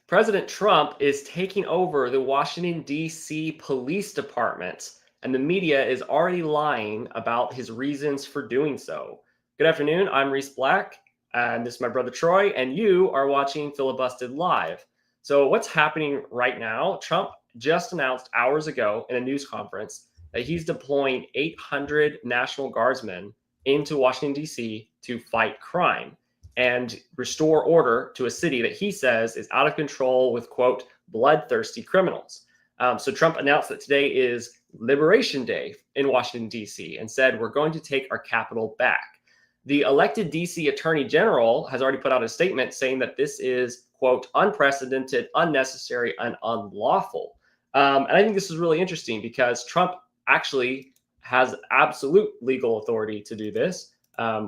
President Trump is taking over the Washington, D.C. Police Department, and the media is already lying about his reasons for doing so. Good afternoon. I'm Reese Black, and this is my brother Troy, and you are watching Filibusted Live. So, what's happening right now? Trump just announced hours ago in a news conference that he's deploying 800 National Guardsmen into Washington, D.C. to fight crime and restore order to a city that he says is out of control with, quote, bloodthirsty criminals. So Trump announced that today is Liberation Day in Washington, D.C., and said, we're going to take our capital back. The elected D.C. Attorney General has already put out a statement saying that this is, quote, unprecedented, unnecessary, and unlawful. And I think this is really interesting because Trump actually has absolute legal authority to do this.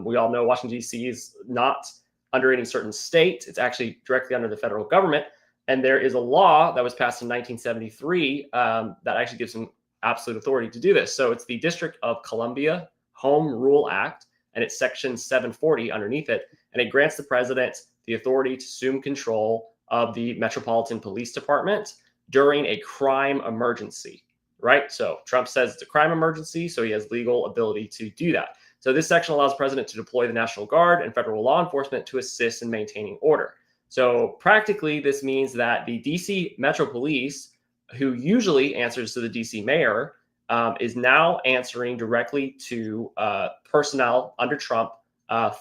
We all know Washington, D.C. is not under any certain state. It's actually directly under the federal government. And there is a law that was passed in 1973 that actually gives him absolute authority to do this. So it's the District of Columbia Home Rule Act, and it's section 740 underneath it. And it grants the president the authority to assume control of the Metropolitan Police Department during a crime emergency, right? So Trump says it's a crime emergency, so he has legal ability to do that. So this section allows the president to deploy the National Guard and federal law enforcement to assist in maintaining order. So practically, this means that the DC Metro Police, who usually answers to the DC mayor, is now answering directly to personnel under Trump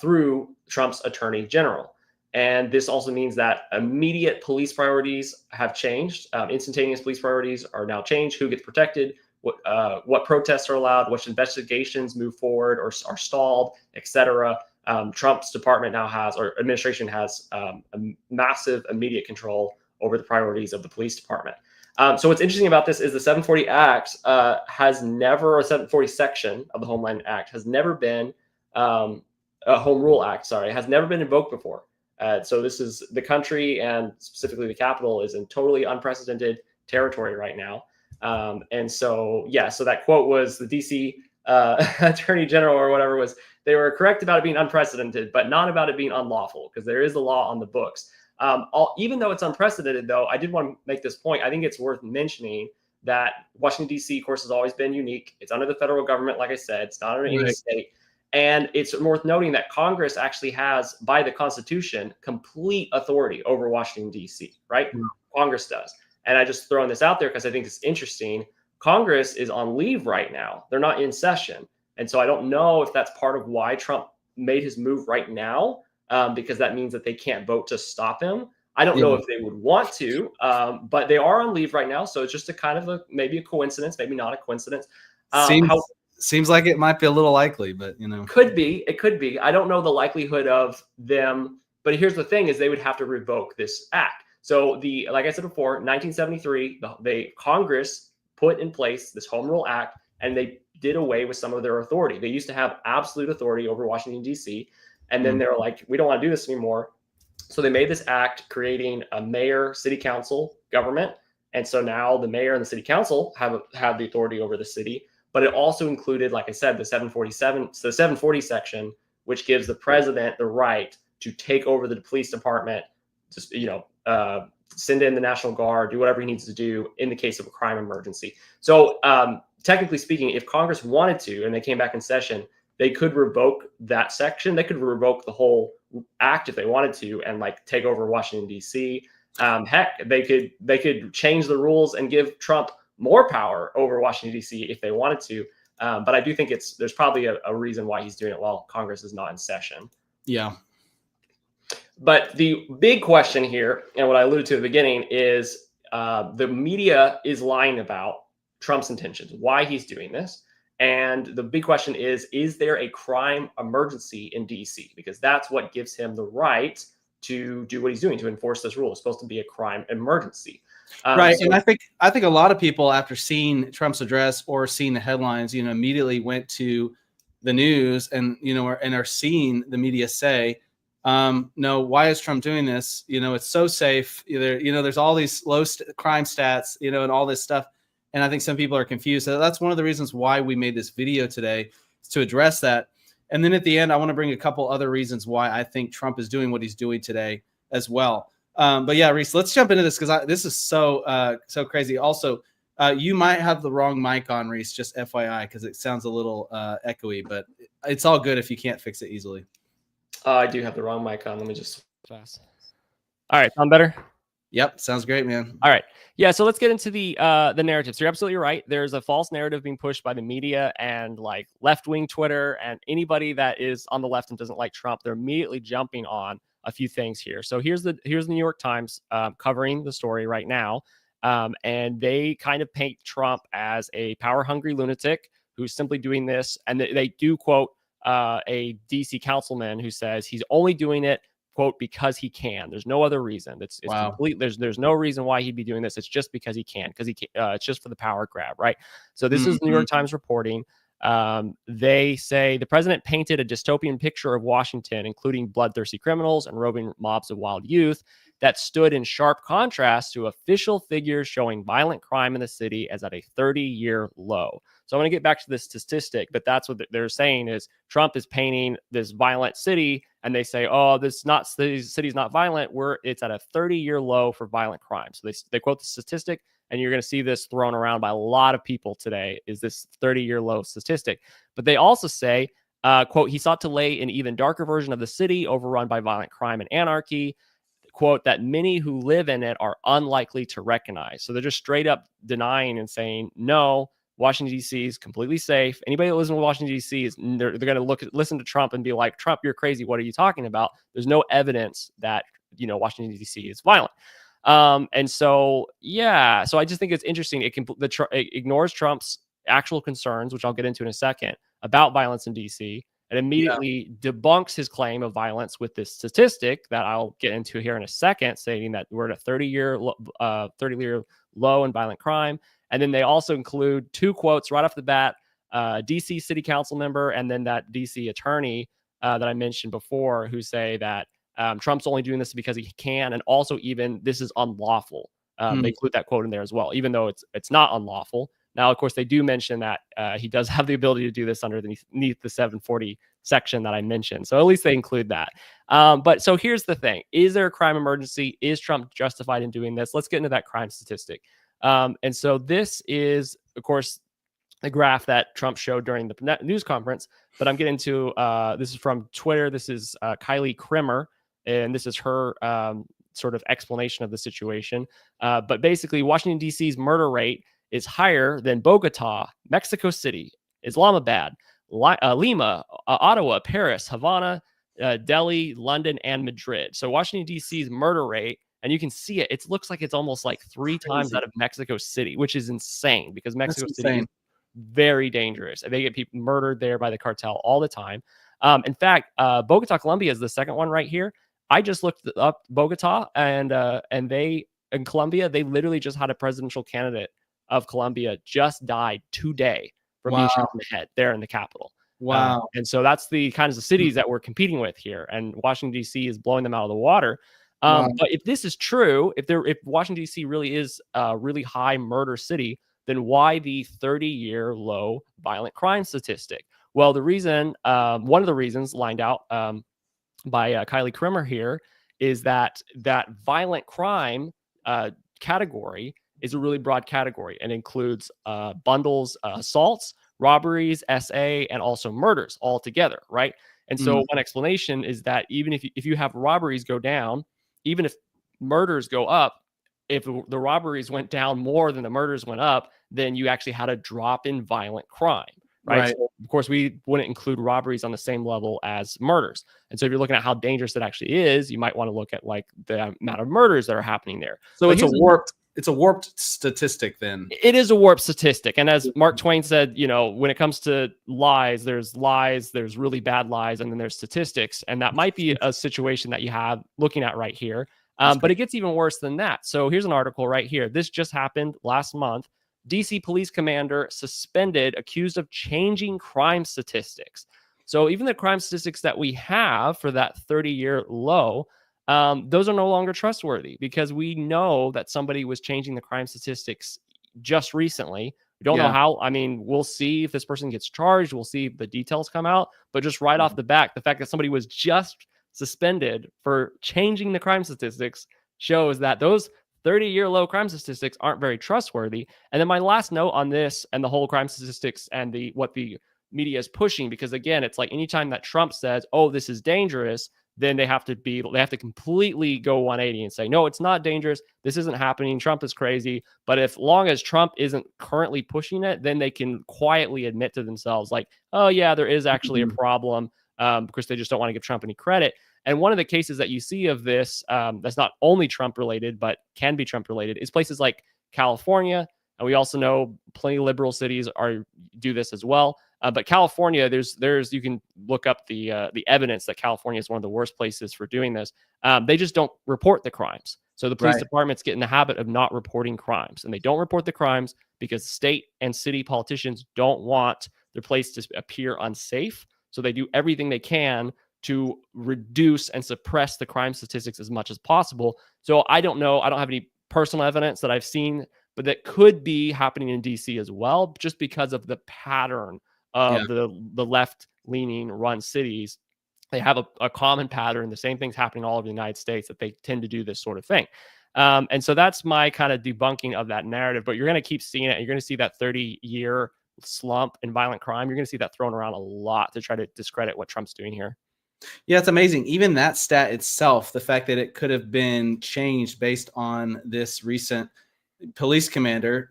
through Trump's attorney general. And this also means that immediate police priorities have changed. Instantaneous police priorities are now changed. Who gets protected? What protests are allowed, which investigations move forward or are stalled, etc. Trump's department now has, or administration has, a massive immediate control over the priorities of the police department. So what's interesting about this is the 740 Act has never, or 740 section of the Homeland Act has never been, Home Rule Act, sorry, has never been invoked before. So this is the country, and specifically the Capitol, is in totally unprecedented territory right now. And so, yeah, so that quote was the DC Attorney General or whatever was, they were correct about it being unprecedented, but not about it being unlawful, because there is a law on the books. Even though it's unprecedented, though, I did want to make this point. I think it's worth mentioning that Washington, D.C., of course, has always been unique. It's under the federal government, like I said. It's not under any state. And it's worth noting that Congress actually has, by the Constitution, complete authority over Washington, D.C., right? Congress does. And I just throwing this out there because I think it's interesting. Congress is on leave right now. They're not in session. And so I don't know if that's part of why Trump made his move right now, because that means that they can't vote to stop him. I don't know if they would want to, but they are on leave right now. So it's just a kind of maybe a coincidence, maybe not a coincidence. Seems like it might be a little likely, but could be. It could be. I don't know the likelihood of them. But here's the thing: is they would have to revoke this act. So like I said before, 1973, the Congress put in place this Home Rule Act, and they did away with some of their authority. They used to have absolute authority over Washington, D.C., and then they're like, we don't want to do this anymore. So they made this act creating a mayor, city council government. And so now the mayor and the city council have the authority over the city. But it also included, like I said, the 740 section, which gives the president the right to take over the police department, just, send in the National Guard, do whatever he needs to do in the case of a crime emergency. So technically speaking, if Congress wanted to, and they came back in session, they could revoke that section. They could revoke the whole act if they wanted to, and take over Washington, D.C. Heck, they could change the rules and give Trump more power over Washington, D.C. if they wanted to. But I do think there's probably a reason why he's doing it while Congress is not in session. Yeah. But the big question here, and what I alluded to at the beginning, is the media is lying about Trump's intentions, why he's doing this. And the big question is there a crime emergency in D.C.? Because that's what gives him the right to do what he's doing, to enforce this rule. It's supposed to be a crime emergency. Right. And I think a lot of people, after seeing Trump's address or seeing the headlines, immediately went to the news and are seeing the media say, no, why is Trump doing this? It's so safe. There's all these low crime stats, and all this stuff. And I think some people are confused. So that's one of the reasons why we made this video today, is to address that. And then at the end, I want to bring a couple other reasons why I think Trump is doing what he's doing today as well. But yeah, Reese, let's jump into this because this is so crazy. Also, you might have the wrong mic on, Reese, just FYI, because it sounds a little echoey, but it's all good if you can't fix it easily. I do have the wrong mic on. Let me just fast. All right, sound better? Yep, sounds great, man. All right. Yeah, so let's get into the narratives. You're absolutely right. There's a false narrative being pushed by the media and like left-wing Twitter, and anybody that is on the left and doesn't like Trump, they're immediately jumping on a few things here. So here's the New York Times covering the story right now. And they kind of paint Trump as a power-hungry lunatic who's simply doing this. And they do quote a DC councilman who says he's only doing it, quote, because he can. There's no other reason. It's Wow. complete. There's no reason why he'd be doing this. It's just because he can, it's just for the power grab, right? So this is New York Times reporting. They say the president painted a dystopian picture of Washington, including bloodthirsty criminals and roving mobs of wild youth, that stood in sharp contrast to official figures showing violent crime in the city as at a 30-year low. So I'm going to get back to this statistic, but that's what they're saying is Trump is painting this violent city, and they say, oh, this city's not violent. It's at a 30-year low for violent crime. So they quote the statistic, and you're going to see this thrown around by a lot of people today, is this 30-year low statistic. But they also say, quote, he sought to lay an even darker version of the city overrun by violent crime and anarchy, quote, that many who live in it are unlikely to recognize. So they're just straight up denying and saying, no, Washington, D.C. is completely safe. Anybody that lives in Washington, D.C. they're going to listen to Trump and be like, Trump, you're crazy. What are you talking about? There's no evidence that, Washington, D.C. is violent. And so, yeah, so I just think it's interesting. It ignores Trump's actual concerns, which I'll get into in a second, about violence in D.C., and immediately debunks his claim of violence with this statistic that I'll get into here in a second, saying that we're at a 30-year low in violent crime. And then they also include two quotes right off the bat, DC city council member and then that DC attorney that I mentioned before, who say that Trump's only doing this because he can, and also even this is unlawful. They include that quote in there as well, even though it's not unlawful. Now, of course, they do mention that he does have the ability to do this underneath the 740 section that I mentioned. So at least they include that. But so here's the thing. Is there a crime emergency? Is Trump justified in doing this? Let's get into that crime statistic. And so this is, of course, the graph that Trump showed during the news conference. But I'm getting to, this is from Twitter. This is Kylie Krimmer, and this is her sort of explanation of the situation. But basically, Washington, D.C.'s murder rate is higher than Bogota, Mexico City, Islamabad, Lima, Ottawa, Paris, Havana, Delhi, London, and Madrid. So Washington, D.C.'s murder rate, and you can see it, it looks like it's almost like three times that of Mexico City, which is insane because Mexico City is very dangerous. They get people murdered there by the cartel all the time. In fact, Bogota, Colombia is the second one right here. I just looked up Bogota, and they in Colombia, they literally just had a presidential candidate of Colombia just died today from being shot in the head there in the capital. Wow. And so that's the kinds of cities that we're competing with here. And Washington, D.C. is blowing them out of the water. But if this is true, if Washington, D.C. really is a really high murder city, then why the 30-year low violent crime statistic? Well, the reason, one of the reasons lined out by Kylie Krimmer here is that violent crime category is a really broad category and includes bundles, assaults, robberies, SA, and also murders all together, right? And so one explanation is that even if you have robberies go down, even if murders go up, if the robberies went down more than the murders went up, then you actually had a drop in violent crime, right? So of course, we wouldn't include robberies on the same level as murders. And so if you're looking at how dangerous it actually is, you might want to look at like the amount of murders that are happening there. So it's a warped statistic then. It is a warped statistic. And as Mark Twain said, when it comes to lies, there's really bad lies, and then there's statistics. And that might be a situation that you have looking at right here. But it gets even worse than that. So here's an article right here. This just happened last month. DC police commander suspended, accused of changing crime statistics. So even the crime statistics that we have for that 30-year low, those are no longer trustworthy because we know that somebody was changing the crime statistics just recently. We don't know how. I mean, we'll see if this person gets charged. We'll see if the details come out. But just right off the bat, the fact that somebody was just suspended for changing the crime statistics shows that those 30-year low crime statistics aren't very trustworthy. And then my last note on this and the whole crime statistics and what the media is pushing, because again, it's like anytime that Trump says, "Oh, this is dangerous," then they have to completely go 180 and say, "No, it's not dangerous. This isn't happening. Trump is crazy." But if long as Trump isn't currently pushing it, then they can quietly admit to themselves, like, "Oh yeah, there is actually a problem," because they just don't want to give Trump any credit. And one of the cases that you see of this, that's not only Trump related, but can be Trump related, is places like California. And we also know plenty of liberal cities do this as well. But California, you can look up the evidence that California is one of the worst places for doing this. They just don't report the crimes. So the police departments get in the habit of not reporting crimes, and they don't report the crimes because state and city politicians don't want their place to appear unsafe. So they do everything they can to reduce and suppress the crime statistics as much as possible. So I don't know. I don't have any personal evidence that I've seen, but that could be happening in DC as well, just because of the pattern of the left-leaning run cities. They have a common pattern. The same thing's happening all over the United States, that they tend to do this sort of thing. And so that's my kind of debunking of that narrative. But you're going to keep seeing it. You're going to see that 30-year slump in violent crime. You're going to see that thrown around a lot to try to discredit what Trump's doing here. Yeah, it's amazing. Even that stat itself, the fact that it could have been changed based on this recent police commander,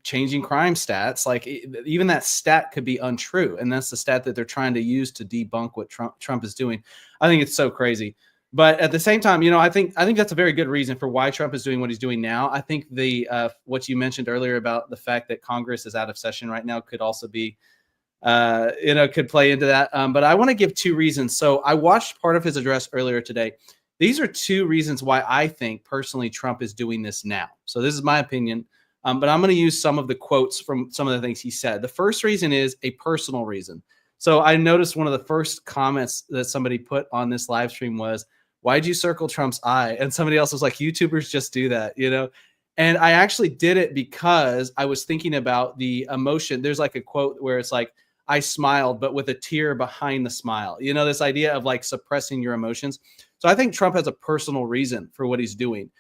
changing crime stats, like even that stat could be untrue. And that's the stat that they're trying to use to debunk what Trump is doing. I think it's so crazy. But at the same time, I think that's a very good reason for why Trump is doing what he's doing now. I think what you mentioned earlier about the fact that Congress is out of session right now could also be could play into that. But I want to give two reasons. So I watched part of his address earlier today. These are two reasons why I think personally Trump is doing this now. So this is my opinion, but I'm going to use some of the quotes from some of the things he said. The first reason is a personal reason. So I noticed one of the first comments that somebody put on this live stream was, "Why'd you circle Trump's eye?" And somebody else was like, "YouTubers just do that, And I actually did it because I was thinking about the emotion. There's like a quote where it's like, "I smiled, but with a tear behind the smile." This idea of like suppressing your emotions. So I think Trump has a personal reason for what he's doing.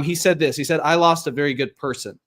He said this. He said, "I lost a very good person."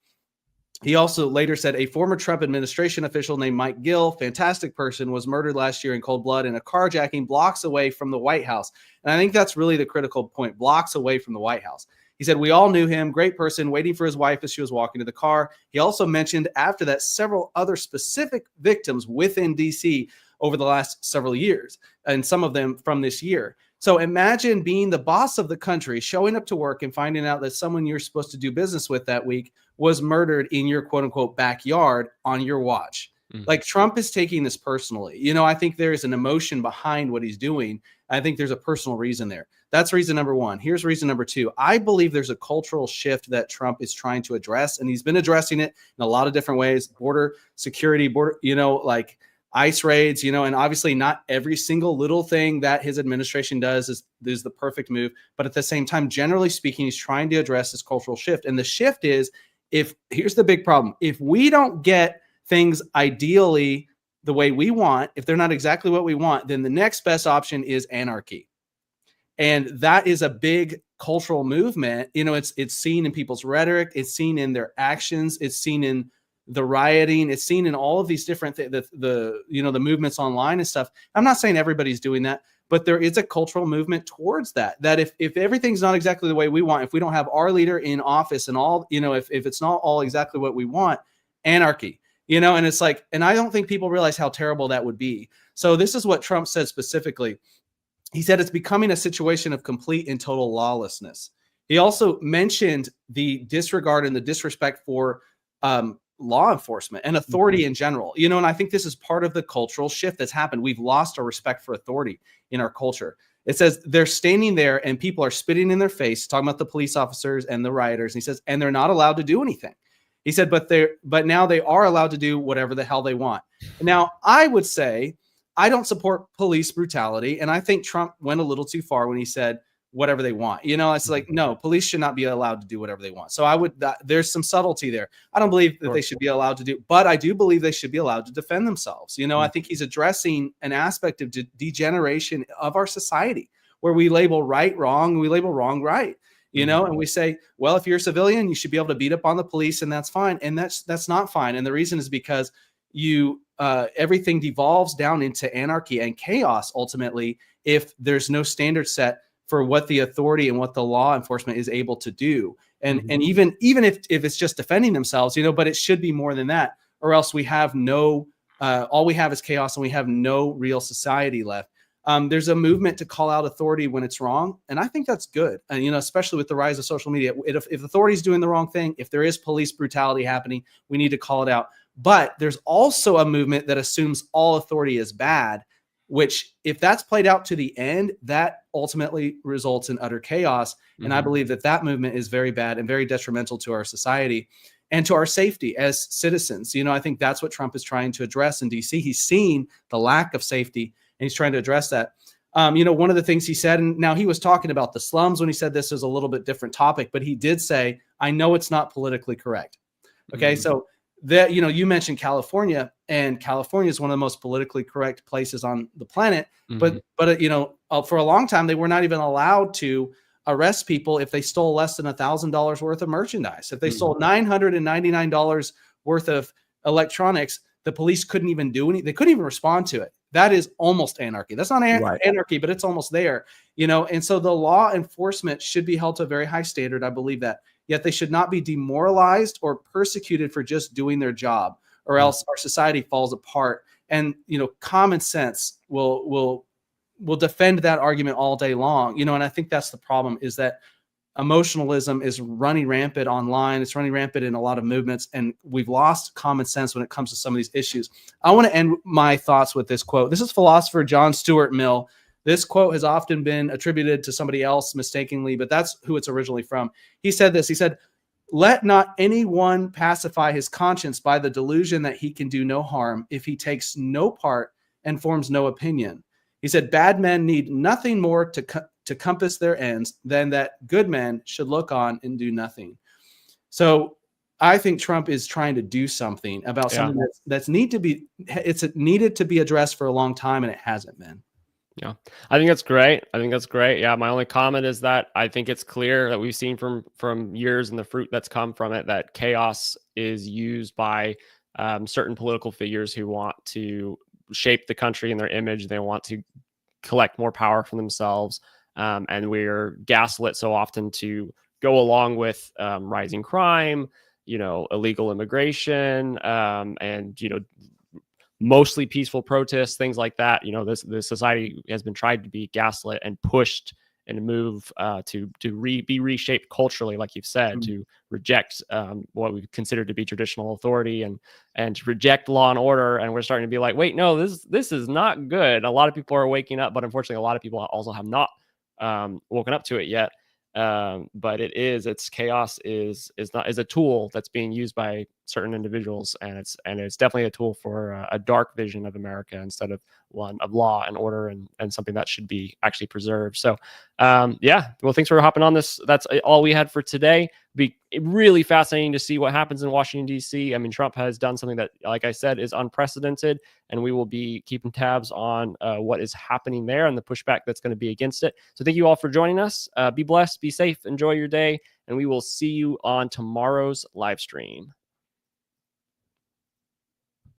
He also later said, "A former Trump administration official named Mike Gill, fantastic person, was murdered last year in cold blood in a carjacking blocks away from the White House." And I think that's really the critical point, blocks away from the White House. He said, "We all knew him, great person, waiting for his wife as she was walking to the car." He also mentioned after that several other specific victims within D.C. over the last several years, and some of them from this year. So imagine being the boss of the country, showing up to work and finding out that someone you're supposed to do business with that week was murdered in your quote unquote backyard on your watch. Like Trump is taking this personally. I think there is an emotion behind what he's doing. I think there's a personal reason there. That's reason number one. Here's reason number two. I believe there's a cultural shift that Trump is trying to address, and he's been addressing it in a lot of different ways. Border security, like ICE raids, and obviously not every single little thing that his administration does is the perfect move. But at the same time, generally speaking, he's trying to address this cultural shift. And the shift is, here's the big problem. If we don't get things ideally the way we want, if they're not exactly what we want, then the next best option is anarchy. And that is a big cultural movement. It's seen in people's rhetoric. It's seen in their actions. It's seen in the rioting. It's seen in all of these different things, the movements online and stuff. I'm not saying everybody's doing that, but there is a cultural movement towards that if everything's not exactly the way we want, if we don't have our leader in office and all, if it's not all exactly what we want, anarchy. And it's like, and I don't think people realize how terrible that would be. So this is what Trump said specifically. He said it's becoming a situation of complete and total lawlessness. He also mentioned the disregard and the disrespect for law enforcement and authority in general. And I think this is part of the cultural shift that's happened. We've lost our respect for authority in our culture. It says they're standing there and people are spitting in their face, talking about the police officers and the rioters. And he says, and they're not allowed to do anything. He said, but now they are allowed to do whatever the hell they want. Now, I would say I don't support police brutality. And I think Trump went a little too far when he said whatever they want. It's like, no, police should not be allowed to do whatever they want. So there's some subtlety there. I don't believe that they should be allowed to do, but I do believe they should be allowed to defend themselves. I think he's addressing an aspect of degeneration of our society where we label right, wrong, we label wrong, right. you know, and we say, well, if you're a civilian, you should be able to beat up on the police, and that's fine. And that's not fine. And the reason is because everything devolves down into anarchy and chaos ultimately if there's no standard set for what the authority and what the law enforcement is able to do. And even if it's just defending themselves, you know, but it should be more than that, or else we have all we have is chaos and we have no real society left. There's a movement to call out authority when it's wrong, and I think that's good. And you know, especially with the rise of social media, if authority's doing the wrong thing, if there is police brutality happening, we need to call it out. But there's also a movement that assumes all authority is bad, which if that's played out to the end, that ultimately results in utter chaos. And I believe that movement is very bad and very detrimental to our society and to our safety as citizens. You know, I think that's what Trump is trying to address in DC. He's seen the lack of safety and he's trying to address that. You know, one of the things he said, and now he was talking about the slums when he said this is a little bit different topic, but he did say, I know it's not politically correct. Okay. So that, you know, you mentioned California, and California is one of the most politically correct places on the planet. But you know, for a long time, they were not even allowed to arrest people if they stole less than $1,000 worth of merchandise. If they stole $999 worth of electronics, the police couldn't even do anything. They couldn't even respond to it. That is almost anarchy. That's not anarchy, but it's almost there, you know? And so the law enforcement should be held to a very high standard. I believe that. Yet they should not be demoralized or persecuted for just doing their job, or else our society falls apart. And, you know, common sense will defend that argument all day long, you know? And I think that's the problem, is that emotionalism is running rampant online. It's running rampant in a lot of movements, and we've lost common sense when it comes to some of these issues. I want to end my thoughts with this quote. This is philosopher John Stuart Mill. This quote has often been attributed to somebody else mistakenly, but that's who it's originally from. He said this. He said, "Let not anyone pacify his conscience by the delusion that he can do no harm if he takes no part and forms no opinion." He said, "Bad men need nothing more to compass their ends than that good men should look on and do nothing." So I think Trump is trying to do something about something that's needed to be addressed for a long time, and it hasn't been. Yeah, I think that's great. Yeah, my only comment is that I think it's clear that we've seen from years and the fruit that's come from it, that chaos is used by certain political figures who want to shape the country and their image. They want to collect more power for themselves. And we're gaslit so often to go along with rising crime, you know, illegal immigration, and, you know, mostly peaceful protests, things like that. You know, this society has been tried to be gaslit and pushed and move to be reshaped culturally, like you've said, to reject what we consider to be traditional authority and to reject law and order. And we're starting to be like, wait, no, this is not good. A lot of people are waking up, but unfortunately, a lot of people also have not woken up to it yet. But it's chaos is a tool that's being used by certain individuals, and it's definitely a tool for a dark vision of America instead of one of law and order and something that should be actually preserved. So well, thanks for hopping on this. That's all we had for today. Be really fascinating to see what happens in Washington D.C. I mean, Trump has done something that, like I said, is unprecedented, and we will be keeping tabs on what is happening there and the pushback that's going to be against it. So thank you all for joining us. Be blessed, be safe, enjoy your day, and we will see you on tomorrow's live stream.